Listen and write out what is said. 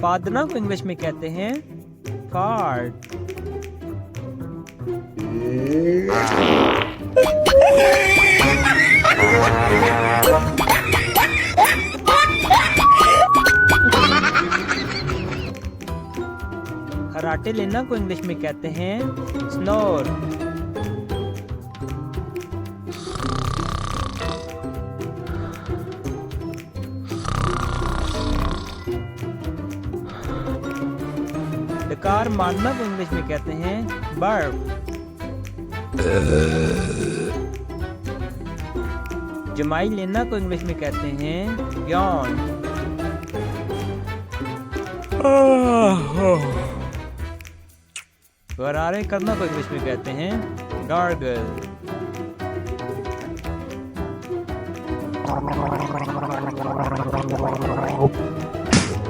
पादना को इंग्लिश में कहते हैं फार्ट। खराटे लेना को इंग्लिश में कहते हैं स्नोर। डकार मारना को इंग्लिश में कहते हैं बर्प। जमाई लेना को इंग्लिश में कहते हैं यॉन। गरारे करना को इंग्लिश में कहते हैं गार्गल।